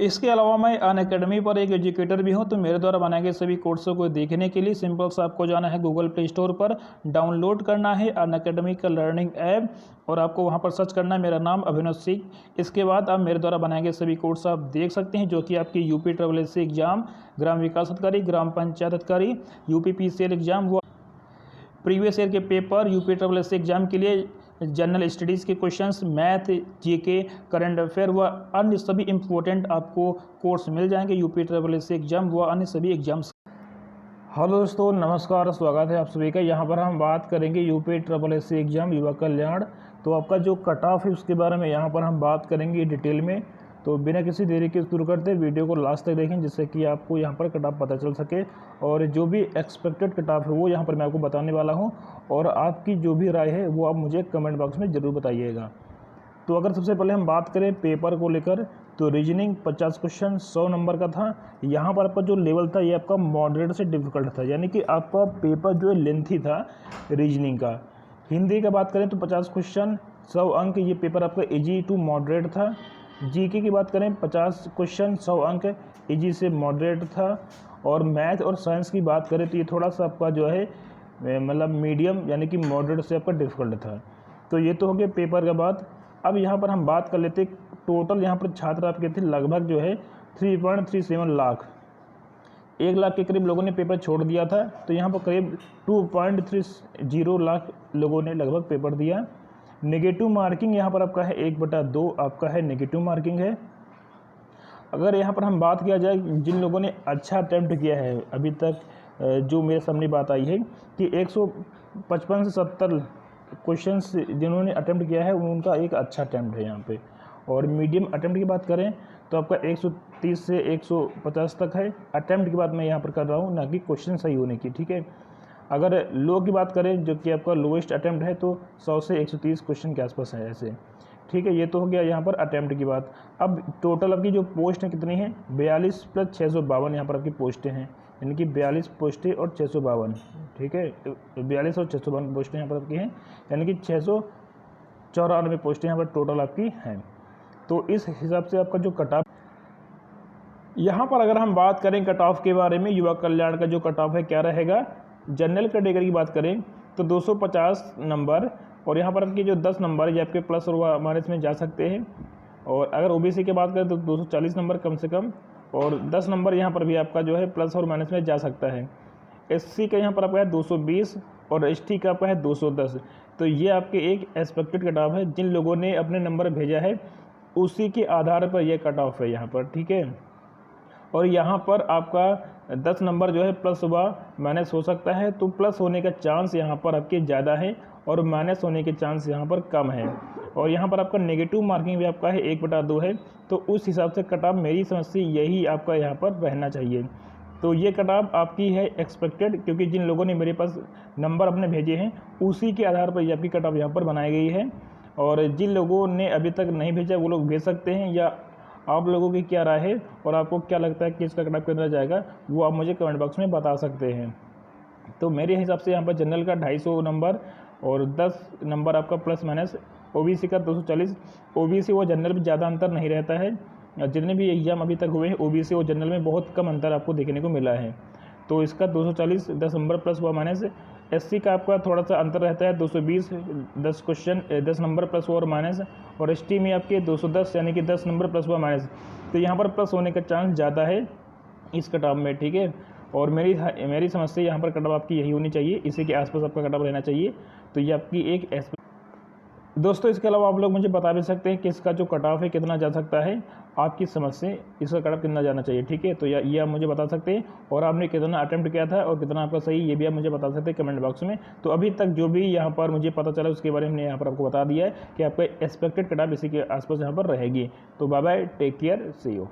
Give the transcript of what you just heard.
इसके अलावा मैं अनअकैडमी पर एक एजुकेटर भी हूं, तो मेरे द्वारा बनाए गए सभी कोर्सों को देखने के लिए सिंपल सा आपको जाना है गूगल प्ले स्टोर पर, डाउनलोड करना है अनअकैडमी का लर्निंग ऐप और आपको वहां पर सर्च करना है मेरा नाम अभिनव सिंह। इसके बाद आप मेरे द्वारा बनाए गए सभी कोर्स आप देख सकते हैं, जो कि आपकी UPSSSC एग्जाम, ग्राम विकास अधिकारी, ग्राम पंचायत अधिकारी, UPPCL एग्जाम, वो प्रीवियस ईयर के पेपर, UPSSSC एग्जाम के लिए जनरल स्टडीज़ के questions, math, GK, current affair व अन्य सभी इम्पोर्टेंट आपको कोर्स मिल जाएंगे UPSSSC एग्जाम व अन्य सभी एग्जाम्स। हेलो दोस्तों, नमस्कार, स्वागत है आप सभी का। यहाँ पर हम बात करेंगे UPSSSC एग्जाम युवा कल्याण। तो आपका जो कट ऑफ है उसके बारे में यहाँ पर हम बात करेंगे डिटेल में। तो बिना किसी देरी के शुरू करते वीडियो को लास्ट तक देखें, जिससे कि आपको यहाँ पर कट ऑफ पता चल सके और जो भी एक्सपेक्टेड कट ऑफ है वो यहाँ पर मैं आपको बताने वाला हूँ। और आपकी जो भी राय है वो आप मुझे कमेंट बॉक्स में ज़रूर बताइएगा। तो अगर सबसे पहले हम बात करें पेपर को लेकर, तो रीजनिंग 50 क्वेश्चन 100 नंबर का था। यहाँ पर आपका जो लेवल था ये आपका मॉडरेट से डिफिकल्ट था, यानी कि आपका पेपर जो है लेंथी था रीजनिंग का। हिंदी का बात करें तो 50 क्वेश्चन 100 अंक, ये पेपर आपका इजी टू मॉडरेट था। जीके की बात करें 50 क्वेश्चन 100 अंक, इजी से मॉडरेट था। और मैथ और साइंस की बात करें तो ये थोड़ा सा आपका जो है मतलब मीडियम यानी कि मॉडरेट से आपका डिफिकल्ट था। तो ये तो हो गया पेपर का बात। अब यहाँ पर हम बात कर लेते, टोटल यहाँ पर छात्र आपके थे लगभग जो है 3.37 लाख, 1 लाख के करीब लोगों ने पेपर छोड़ दिया था। तो यहाँ पर करीब 2.30 लाख लोगों ने लगभग पेपर दिया। नेगेटिव मार्किंग यहाँ पर आपका है 1/2 आपका है नेगेटिव मार्किंग है। अगर यहाँ पर हम बात किया जाए जिन लोगों ने अच्छा अटैम्प्ट किया है अभी तक, जो मेरे सामने बात आई है कि 155 से 70 क्वेश्चंस जिन्होंने अटैम्प्ट किया है उनका एक अच्छा अटैम्प्ट है यहाँ पे। और मीडियम अटैम्प्ट की बात करें तो आपका 130 से 150 तक है। अटैम्प्ट की बात मैं यहाँ पर कर रहा हूँ, ना कि क्वेश्चन सही होने की, ठीक है। अगर लो की बात करें जो कि आपका लोएस्ट अटैम्प्ट है तो 100 से 130 क्वेश्चन के आसपास है ऐसे, ठीक है। ये तो हो गया यहाँ पर अटैम्प्ट की बात। अब टोटल आपकी जो पोस्ट है कितनी है, 42 + 652 यहाँ पर आपकी पोस्टें हैं, यानी कि 42 पोस्टें और 652, ठीक है। 42 और 652 पोस्टें यहाँ पर आपकी हैं, यानी कि 694 पोस्टें यहाँ पर टोटल आपकी हैं। तो इस हिसाब से आपका जो कट ऑफ, यहाँ पर अगर हम बात करें कट ऑफ के बारे में, युवा कल्याण का जो कट ऑफ है क्या रहेगा। जनरल कैटेगरी की बात करें तो 250 नंबर, और यहाँ पर आपके जो 10 नंबर ये आपके प्लस और माइनस में जा सकते हैं। और अगर OBC की बात करें तो 240 नंबर कम से कम, और 10 नंबर यहाँ पर भी आपका जो है प्लस और माइनस में जा सकता है। SC का यहाँ पर आपका है 220 और ST का आपका है 210। तो ये आपके एक एक्सपेक्टेड कट ऑफ है, जिन लोगों ने अपने नंबर भेजा है उसी के आधार पर यह कट ऑफ है यहाँ पर, ठीक है। और यहाँ पर आपका 10 नंबर जो है प्लस व माइनस हो सकता है, तो प्लस होने का चांस यहाँ पर आपके ज़्यादा है और माइनस होने के चांस यहाँ पर कम है। और यहाँ पर आपका नेगेटिव मार्किंग भी आपका है 1/2 है। तो उस हिसाब से कट ऑफ मेरी समझ से यही आपका यहाँ पर रहना चाहिए। तो ये कट ऑफ आपकी है एक्सपेक्टेड, क्योंकि जिन लोगों ने मेरे पास नंबर अपने भेजे हैं उसी के आधार पर ये आपकी कट ऑफ यहाँ पर बनाई गई है। और जिन लोगों ने अभी तक नहीं भेजा वो लोग भेज सकते हैं, या आप लोगों की क्या राय है और आपको क्या लगता है कि इसका कट ऑफ कितना जाएगा वो आप मुझे कमेंट बॉक्स में बता सकते हैं। तो मेरे हिसाब से यहाँ पर जनरल का 250 नंबर और 10 नंबर आपका प्लस माइनस, OBC का 240। OBC और जनरल में ज़्यादा अंतर नहीं रहता है, जितने भी एग्जाम अभी तक हुए हैं OBC और जनरल में बहुत कम अंतर आपको देखने को मिला है। तो इसका 240 10 नंबर प्लस व माइनस। SC का आपका थोड़ा सा अंतर रहता है 220 10 क्वेश्चन 10 नंबर प्लस और माइनस, और ST में आपके 210 यानी कि 10 नंबर प्लस व माइनस। तो यहाँ पर प्लस होने का चांस ज़्यादा है इस कट ऑफ में, ठीक है। और मेरी समझ से यहाँ पर कट ऑफ आपकी यही होनी चाहिए, इसी के आसपास आपका कट ऑफ रहना चाहिए। तो ये आपकी एक दोस्तों, इसके अलावा आप लोग मुझे बता भी सकते हैं कि इसका जो कट ऑफ है कितना जा सकता है, आपकी समझ से इसका कट ऑफ कितना जाना चाहिए, ठीक है। तो ये आप मुझे बता सकते हैं, और आपने कितना अटेम्प्ट किया था और कितना आपका सही, ये भी आप मुझे बता सकते हैं कमेंट बॉक्स में। तो अभी तक जो भी यहाँ पर मुझे पता चला उसके बारे में मैंने यहाँ पर आपको बता दिया है कि आपका एक्सपेक्टेड कट ऑफ इसी के आसपास यहाँ पर रहेगी। तो bye bye, take care, see you.